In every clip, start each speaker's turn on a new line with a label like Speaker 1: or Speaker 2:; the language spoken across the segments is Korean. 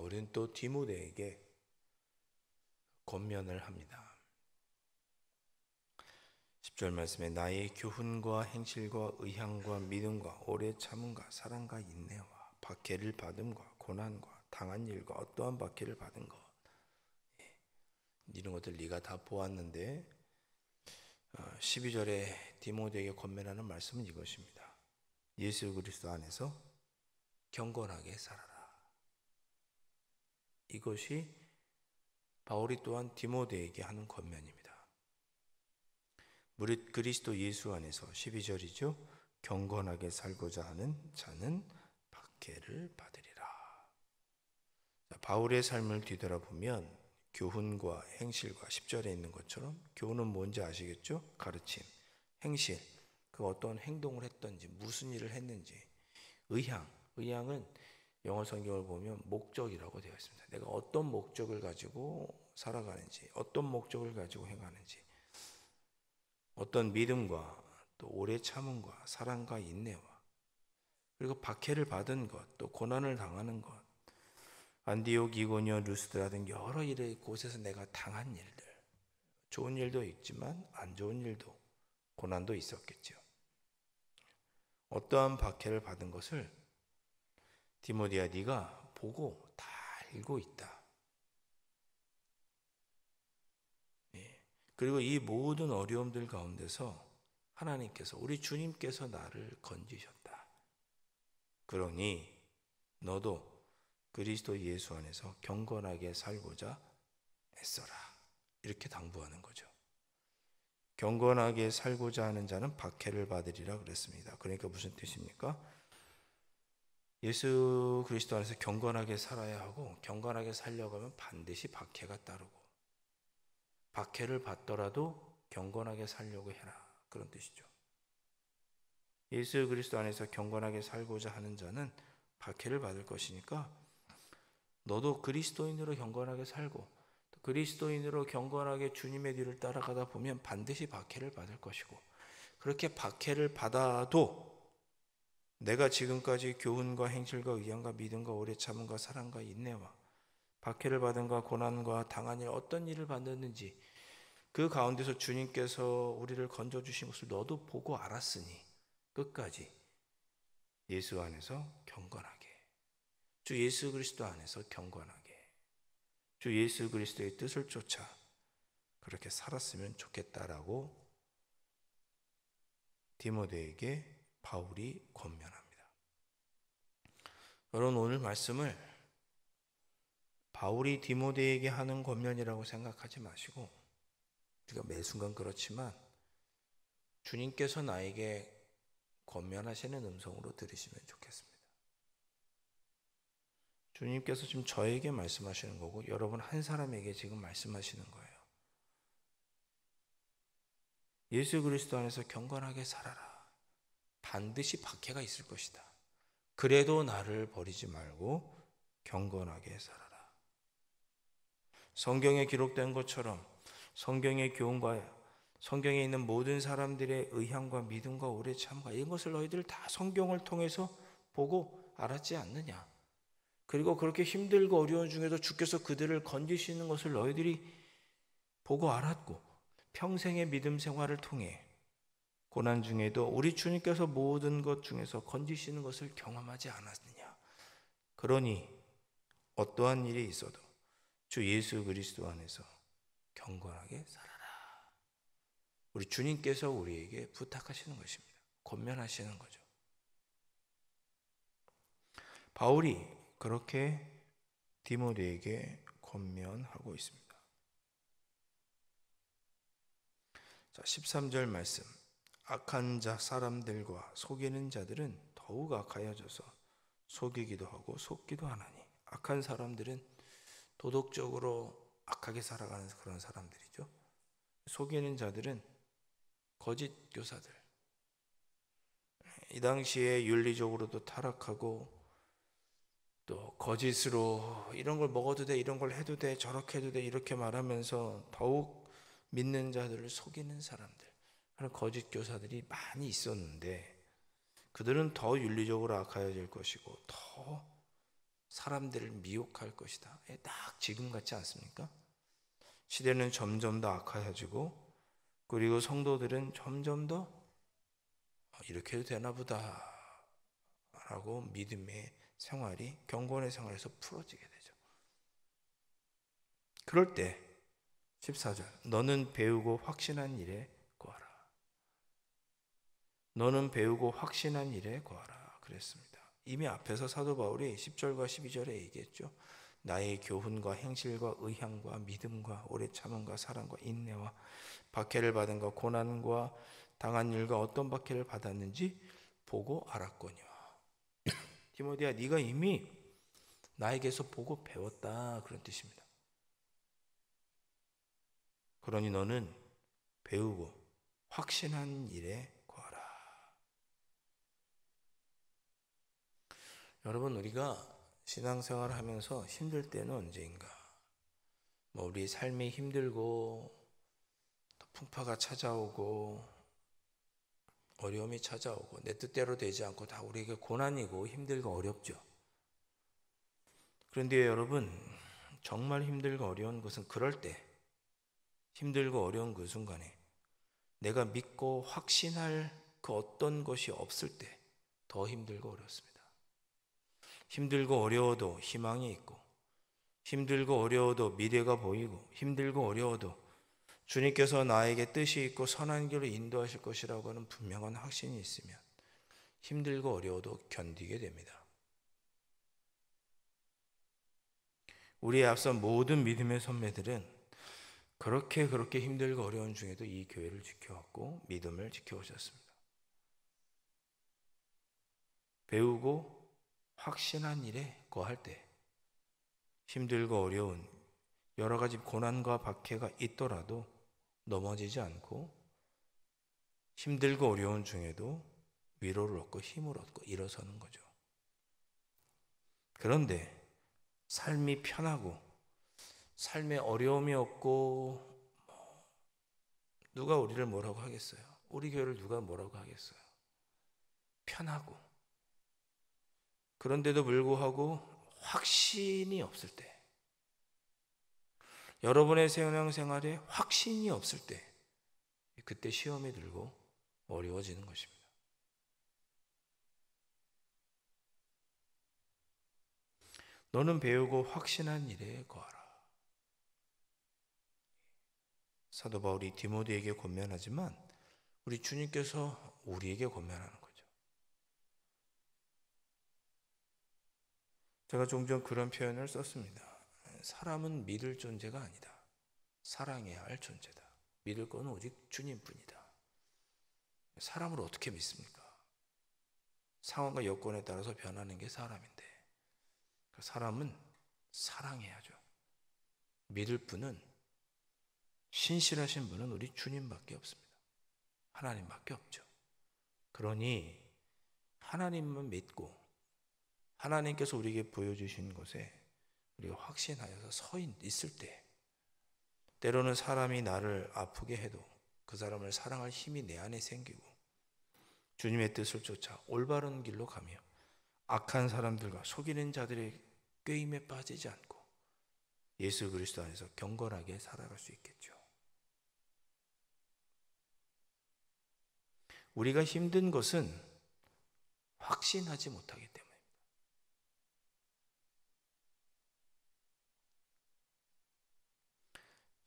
Speaker 1: 바울은 또 디모데에게 권면을 합니다. 10절 말씀에 나의 교훈과 행실과 의향과 믿음과 오래 참음과 사랑과 인내와 박해를 받음과 고난과 당한 일과 어떠한 박해를 받은 것, 이런 것들 네가 다 보았는데 12절에 디모데에게 권면하는 말씀은 이것입니다. 예수 그리스도 안에서 경건하게 살아라. 이것이 바울이 또한 디모데에게 하는 권면입니다. 무릇 그리스도 예수 안에서 12절이죠. 경건하게 살고자 하는 자는 박해를 받으리라. 바울의 삶을 뒤돌아보면 교훈과 행실과 10절에 있는 것처럼 교훈은 뭔지 아시겠죠? 가르침, 행실, 그 어떤 행동을 했던지 무슨 일을 했는지, 의향은 영어 성경을 보면 목적이라고 되어 있습니다. 내가 어떤 목적을 가지고 살아가는지, 어떤 목적을 가지고 행하는지, 어떤 믿음과 또 오래 참음과 사랑과 인내와 그리고 박해를 받은 것, 또 고난을 당하는 것, 안디옥, 이고니오, 루스드라 등 여러 일의 곳에서 내가 당한 일들, 좋은 일도 있지만 안 좋은 일도, 고난도 있었겠죠. 어떠한 박해를 받은 것을 디모데야 네가 보고 다 알고 있다. 그리고 이 모든 어려움들 가운데서 하나님께서, 우리 주님께서 나를 건지셨다. 그러니 너도 그리스도 예수 안에서 경건하게 살고자 애써라. 이렇게 당부하는 거죠. 경건하게 살고자 하는 자는 박해를 받으리라 그랬습니다. 그러니까 무슨 뜻입니까? 예수 그리스도 안에서 경건하게 살아야 하고, 경건하게 살려고 하면 반드시 박해가 따르고, 박해를 받더라도 경건하게 살려고 해라. 그런 뜻이죠. 예수 그리스도 안에서 경건하게 살고자 하는 자는 박해를 받을 것이니까 너도 그리스도인으로 경건하게 살고 그리스도인으로 경건하게 주님의 뒤를 따라가다 보면 반드시 박해를 받을 것이고, 그렇게 박해를 받아도 내가 지금까지 교훈과 행실과 의향과 믿음과 오래 참음과 사랑과 인내와 박해를 받은과 고난과 당한 일, 어떤 일을 받았는지 그 가운데서 주님께서 우리를 건져주신 것을 너도 보고 알았으니 끝까지 예수 안에서 경건하게, 주 예수 그리스도 안에서 경건하게, 주 예수 그리스도의 뜻을 쫓아 그렇게 살았으면 좋겠다라고 디모데에게 바울이 권면합니다. 여러분, 오늘 말씀을 바울이 디모데에게 하는 권면이라고 생각하지 마시고, 우리가 매 순간 그렇지만 주님께서 나에게 권면하시는 음성으로 들으시면 좋겠습니다. 주님께서 지금 저에게 말씀하시는 거고 여러분 한 사람에게 지금 말씀하시는 거예요. 예수 그리스도 안에서 경건하게 살아라. 반드시 박해가 있을 것이다. 그래도 나를 버리지 말고 경건하게 살아라. 성경에 기록된 것처럼 성경의 교훈과 성경에 있는 모든 사람들의 의향과 믿음과 오래 참과 이런 것을 너희들 다 성경을 통해서 보고 알았지 않느냐. 그리고 그렇게 힘들고 어려운 중에도 주께서 그들을 건지시는 것을 너희들이 보고 알았고, 평생의 믿음 생활을 통해 고난 중에도 우리 주님께서 모든 것 중에서 건지시는 것을 경험하지 않았느냐. 그러니 어떠한 일이 있어도 주 예수 그리스도 안에서 경건하게 살아라. 우리 주님께서 우리에게 부탁하시는 것입니다. 권면하시는 거죠. 바울이 그렇게 디모데에게 권면하고 있습니다. 자, 13절 말씀. 악한 자 사람들과 속이는 자들은 더욱 악하여져서 속이기도 하고 속기도 하나니. 악한 사람들은 도덕적으로 악하게 살아가는 그런 사람들이죠. 속이는 자들은 거짓 교사들. 이 당시에 윤리적으로도 타락하고 또 거짓으로 이런 걸 먹어도 돼, 이런 걸 해도 돼, 저렇게 해도 돼 이렇게 말하면서 더욱 믿는 자들을 속이는 사람들, 그런 거짓 교사들이 많이 있었는데 그들은 더 윤리적으로 악하여질 것이고 더 사람들을 미혹할 것이다. 딱 지금 같지 않습니까? 시대는 점점 더 악화해지고, 그리고 성도들은 점점 더 이렇게 해도 되나 보다 라고 믿음의 생활이, 경건의 생활에서 풀어지게 되죠. 그럴 때 14절, 너는 배우고 확신한 일에 구하라. 너는 배우고 확신한 일에 구하라 그랬습니다. 이미 앞에서 사도 바울이 10절과 12절에 얘기했죠. 나의 교훈과 행실과 의향과 믿음과 오래 참음과 사랑과 인내와 박해를 받은 것, 고난과 당한 일과 어떤 박해를 받았는지 보고 알았거니와. 디모데야, 네가 이미 나에게서 보고 배웠다 그런 뜻입니다. 그러니 너는 배우고 확신한 일에 구하라. 여러분, 우리가 신앙생활을 하면서 힘들 때는 언제인가? 우리 삶이 힘들고 또 풍파가 찾아오고 어려움이 찾아오고 내 뜻대로 되지 않고 다 우리에게 고난이고 힘들고 어렵죠. 그런데 여러분, 정말 힘들고 어려운 것은 그럴 때, 힘들고 어려운 그 순간에 내가 믿고 확신할 그 어떤 것이 없을 때 더 힘들고 어렵습니다. 힘들고 어려워도 희망이 있고, 힘들고 어려워도 미래가 보이고, 힘들고 어려워도 주님께서 나에게 뜻이 있고 선한 길로 인도하실 것이라고 하는 분명한 확신이 있으면 힘들고 어려워도 견디게 됩니다. 우리의 앞선 모든 믿음의 선배들은 그렇게 힘들고 어려운 중에도 이 교회를 지켜왔고 믿음을 지켜오셨습니다. 배우고 확신한 일에 거할 때 힘들고 어려운 여러 가지 고난과 박해가 있더라도 넘어지지 않고 힘들고 어려운 중에도 위로를 얻고 힘을 얻고 일어서는 거죠. 그런데 삶이 편하고 삶에 어려움이 없고 누가 우리를 뭐라고 하겠어요? 우리 교회를 누가 뭐라고 하겠어요? 편하고 그런데도 불구하고 확신이 없을 때, 여러분의 신앙생활에 확신이 없을 때 그때 시험이 들고 어려워지는 것입니다. 너는 배우고 확신한 일에 거하라. 사도 바울이 디모데에게 권면하지만 우리 주님께서 우리에게 권면하는 거죠. 제가 종종 그런 표현을 썼습니다. 사람은 믿을 존재가 아니다. 사랑해야 할 존재다. 믿을 건 오직 주님뿐이다. 사람을 어떻게 믿습니까? 상황과 여건에 따라서 변하는 게 사람인데, 사람은 사랑해야죠. 믿을 분은, 신실하신 분은 우리 주님밖에 없습니다. 하나님밖에 없죠. 그러니 하나님만 믿고 하나님께서 우리에게 보여주신 것에 우리가 확신하여서 서 있을 때, 때로는 사람이 나를 아프게 해도 그 사람을 사랑할 힘이 내 안에 생기고 주님의 뜻을 쫓아 올바른 길로 가며 악한 사람들과 속이는 자들의 꾀임에 빠지지 않고 예수 그리스도 안에서 경건하게 살아갈 수 있겠죠. 우리가 힘든 것은 확신하지 못하기 때문입니다.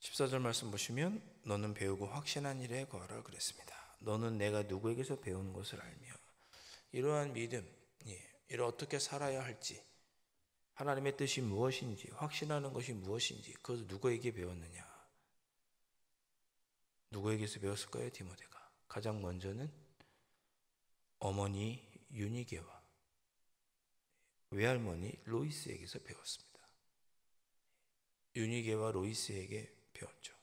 Speaker 1: 14절 말씀 보시면 너는 배우고 확신한 일에 거하라 그랬습니다. 너는 내가 누구에게서 배운 것을 알며 이러한 믿음, 이를 어떻게 살아야 할지, 하나님의 뜻이 무엇인지, 확신하는 것이 무엇인지, 그것을 누구에게 배웠느냐? 누구에게서 배웠을까요? 디모데가. 가장 먼저는 어머니 유니게와 외할머니 로이스에게서 배웠습니다. 유니게와 로이스에게 배웠죠.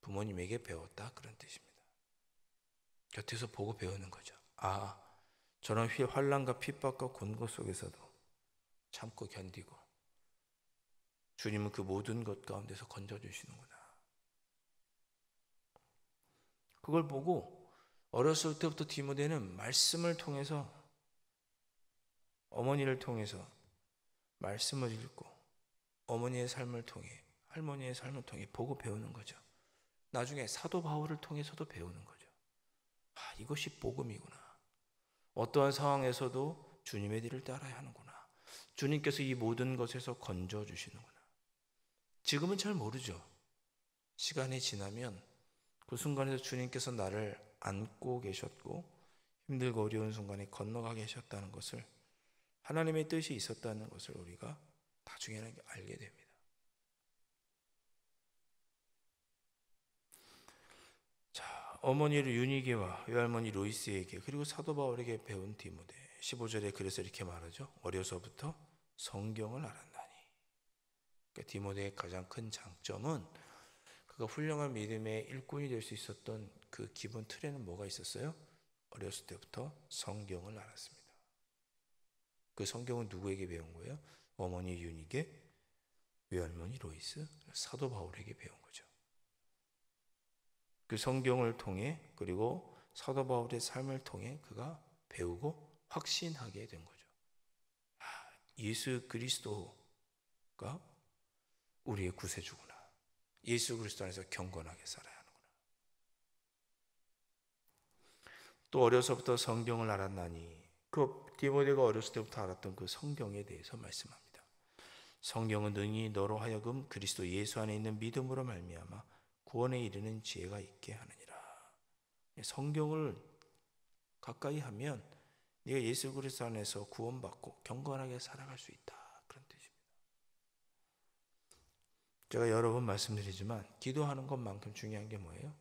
Speaker 1: 부모님에게 배웠다 그런 뜻입니다. 곁에서 보고 배우는 거죠. 저런 환난과 핍박과 곤고 속에서도 참고 견디고 주님은 그 모든 것 가운데서 건져주시는구나. 그걸 보고 어렸을 때부터 디모데는 말씀을 통해서, 어머니를 통해서 말씀을 읽고 어머니의 삶을 통해, 할머니의 삶을 통해 보고 배우는 거죠. 나중에 사도 바울을 통해서도 배우는 거죠. 이것이 복음이구나. 어떠한 상황에서도 주님의 뒤를 따라야 하는구나. 주님께서 이 모든 것에서 건져주시는구나. 지금은 잘 모르죠. 시간이 지나면 그 순간에서 주님께서 나를 안고 계셨고 힘들고 어려운 순간에 건너가 계셨다는 것을, 하나님의 뜻이 있었다는 것을 우리가 나중에는 알게 됩니다. 자, 어머니 유니게와 외할머니 로이스에게 그리고 사도 바울에게 배운 디모데, 15절에 그래서 이렇게 말하죠. 어려서부터 성경을 알았나니. 그러니까 디모데의 가장 큰 장점은 그가 훌륭한 믿음의 일꾼이 될 수 있었던 그 기본 틀에는 뭐가 있었어요? 어렸을 때부터 성경을 알았습니다. 그 성경은 누구에게 배운 거예요? 어머니 유니게, 외할머니 로이스, 사도 바울에게 배운 거죠. 그 성경을 통해, 그리고 사도 바울의 삶을 통해 그가 배우고 확신하게 된 거죠. 예수 그리스도가 우리의 구세주구나. 예수 그리스도 안에서 경건하게 살아야 하는구나. 또 어려서부터 성경을 알았나니, 그 디모데가 어렸을 때부터 알았던 그 성경에 대해서 말씀합니다. 성경은 능히 너로 하여금 그리스도 예수 안에 있는 믿음으로 말미암아 구원에 이르는 지혜가 있게 하느니라. 성경을 가까이 하면 네가 예수 그리스도 안에서 구원받고 경건하게 살아갈 수 있다, 그런 뜻입니다. 제가 여러 번 말씀드리지만 기도하는 것만큼 중요한 게 뭐예요?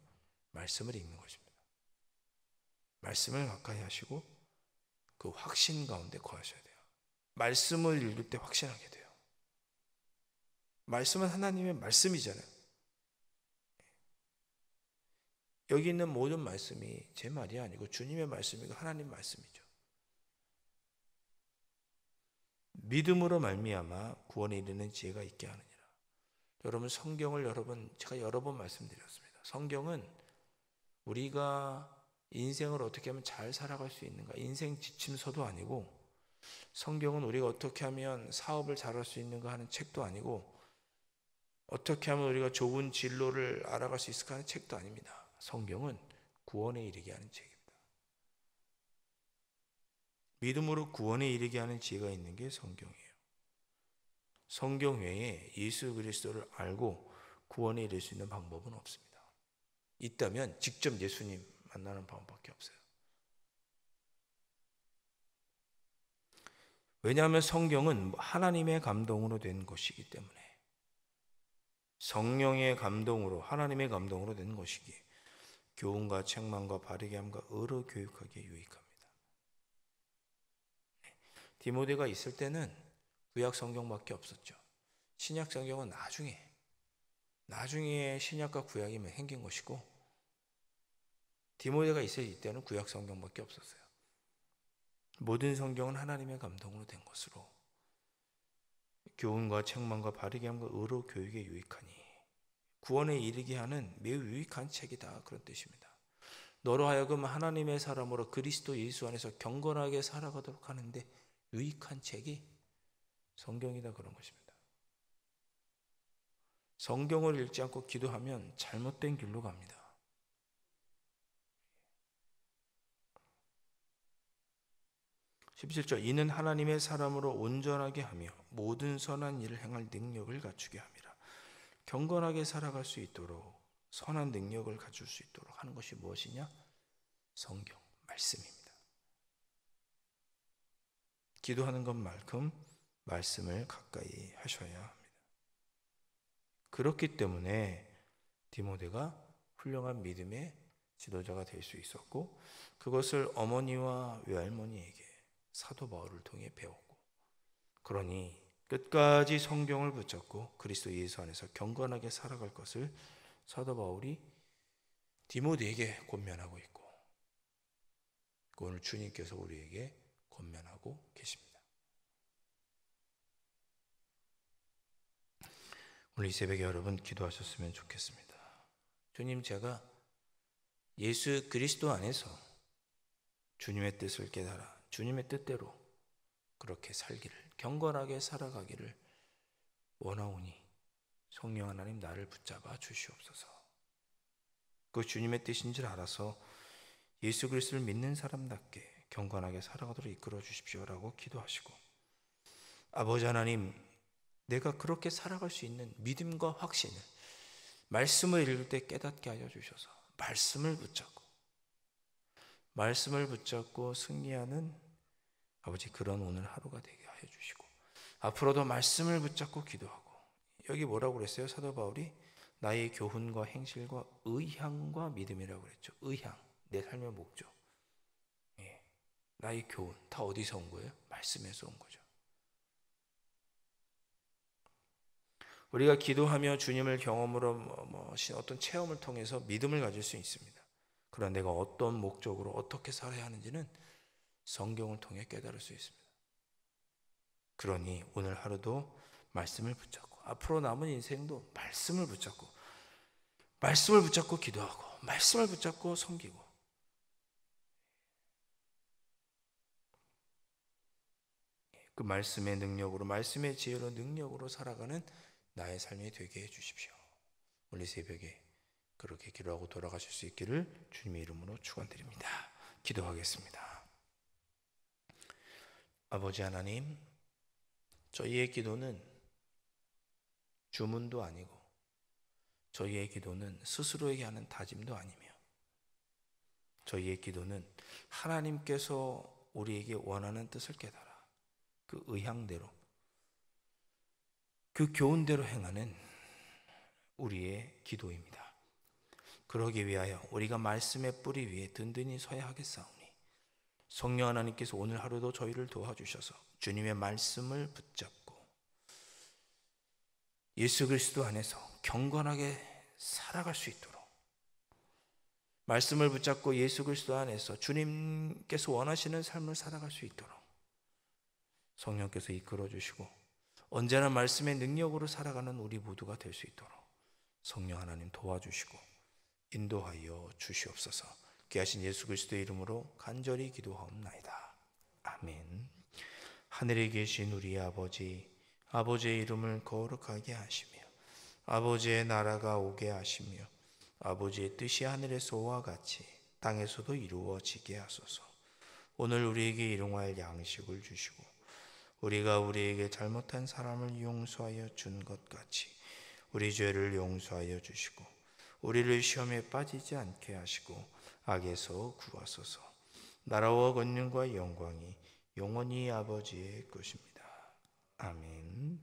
Speaker 1: 말씀을 읽는 것입니다. 말씀을 가까이 하시고 그 확신 가운데 거하셔야 돼요. 말씀을 읽을 때 확신하게 돼요. 말씀은 하나님의 말씀이잖아요. 여기 있는 모든 말씀이 제 말이 아니고 주님의 말씀이고 하나님 말씀이죠. 믿음으로 말미암아 구원에 이르는 지혜가 있게 하느니라. 여러분, 성경을 제가 여러 번 말씀드렸습니다. 성경은 우리가 인생을 어떻게 하면 잘 살아갈 수 있는가, 인생 지침서도 아니고, 성경은 우리가 어떻게 하면 사업을 잘할 수 있는가 하는 책도 아니고, 어떻게 하면 우리가 좋은 진로를 알아갈 수 있을까 하는 책도 아닙니다. 성경은 구원에 이르게 하는 책입니다. 믿음으로 구원에 이르게 하는 지혜가 있는 게 성경이에요. 성경 외에 예수 그리스도를 알고 구원에 이를 수 있는 방법은 없습니다. 있다면 직접 예수님 만나는 방법밖에 없어요. 왜냐하면 성경은 하나님의 감동으로 된 것이기 때문에, 성령의 감동으로, 하나님의 감동으로 된 것이기에 교훈과 책망과 바르게 함과 의로 교육하기에 유익합니다. 디모데가 있을 때는 구약 성경밖에 없었죠. 신약 성경은 나중에 신약과 구약이 생긴 것이고, 디모데가 있을 때는 구약 성경밖에 없었어요. 모든 성경은 하나님의 감동으로 된 것으로 교훈과 책망과 바르게 함과 의로 교육에 유익하니, 구원에 이르게 하는 매우 유익한 책이다, 그런 뜻입니다. 너로 하여금 하나님의 사람으로 그리스도 예수 안에서 경건하게 살아가도록 하는데 유익한 책이 성경이다, 그런 것입니다. 성경을 읽지 않고 기도하면 잘못된 길로 갑니다. (17절) 이는 하나님의 사람으로 온전하게 하며 모든 선한 일을 행할 능력을 갖추게 함이라. 경건하게 살아갈 수 있도록, 선한 능력을 갖출 수 있도록 하는 것이 무엇이냐? 성경, 말씀입니다. 기도하는 것만큼 말씀을 가까이 하셔야 합니다. 그렇기 때문에 디모데가 훌륭한 믿음의 지도자가 될 수 있었고, 그것을 어머니와 외할머니에게 사도 바울을 통해 배웠고, 그러니 끝까지 성경을 붙잡고 그리스도 예수 안에서 경건하게 살아갈 것을 사도 바울이 디모데에게 권면하고 있고, 오늘 주님께서 우리에게 권면하고 계십니다. 오늘 이 새벽에 여러분 기도하셨으면 좋겠습니다. 주님, 제가 예수 그리스도 안에서 주님의 뜻을 깨달아 주님의 뜻대로 그렇게 살기를, 경건하게 살아가기를 원하오니 성령 하나님 나를 붙잡아 주시옵소서. 그 주님의 뜻인 줄 알아서 예수 그리스도를 믿는 사람답게 경건하게 살아가도록 이끌어 주십시오라고 기도하시고, 아버지 하나님, 내가 그렇게 살아갈 수 있는 믿음과 확신을 말씀을 읽을 때 깨닫게 하여 주셔서 말씀을 붙잡고 승리하는 아버지 그런 오늘 하루가 되게 하여 주시고, 앞으로도 말씀을 붙잡고 기도하고, 여기 뭐라고 그랬어요? 사도 바울이 나의 교훈과 행실과 의향과 믿음이라고 그랬죠. 의향, 내 삶의 목적. 예. 나의 교훈 다 어디서 온 거예요? 말씀에서 온 거죠. 우리가 기도하며 주님을 경험으로 어떤 체험을 통해서 믿음을 가질 수 있습니다. 그러나 내가 어떤 목적으로 어떻게 살아야 하는지는 성경을 통해 깨달을 수 있습니다. 그러니 오늘 하루도 말씀을 붙잡고, 앞으로 남은 인생도 말씀을 붙잡고 기도하고, 말씀을 붙잡고 섬기고, 그 말씀의 능력으로, 말씀의 지혜로 능력으로 살아가는 나의 삶이 되게 해주십시오. 오늘 새벽에 그렇게 기도하고 돌아가실 수 있기를 주님의 이름으로 축원드립니다. 기도하겠습니다. 아버지 하나님, 저희의 기도는 주문도 아니고, 저희의 기도는 스스로에게 하는 다짐도 아니며, 저희의 기도는 하나님께서 우리에게 원하는 뜻을 깨달아 그 의향대로, 그 교훈대로 행하는 우리의 기도입니다. 그러기 위하여 우리가 말씀의 뿌리 위에 든든히 서야 하겠사오니, 성령 하나님께서 오늘 하루도 저희를 도와주셔서 주님의 말씀을 붙잡고 예수 그리스도 안에서 경건하게 살아갈 수 있도록, 말씀을 붙잡고 예수 그리스도 안에서 주님께서 원하시는 삶을 살아갈 수 있도록 성령께서 이끌어 주시고, 언제나 말씀의 능력으로 살아가는 우리 모두가 될 수 있도록 성령 하나님 도와주시고 인도하여 주시옵소서. 귀하신 예수 그리스도의 이름으로 간절히 기도하옵나이다. 아멘. 하늘에 계신 우리 아버지, 아버지의 이름을 거룩하게 하시며 아버지의 나라가 오게 하시며 아버지의 뜻이 하늘에서와 같이 땅에서도 이루어지게 하소서. 오늘 우리에게 일용할 양식을 주시고, 우리가 우리에게 잘못한 사람을 용서하여 준 것 같이 우리 죄를 용서하여 주시고, 우리를 시험에 빠지지 않게 하시고 악에서 구하소서. 나라와 권능과 영광이 영원히 아버지의 것입니다. 아멘.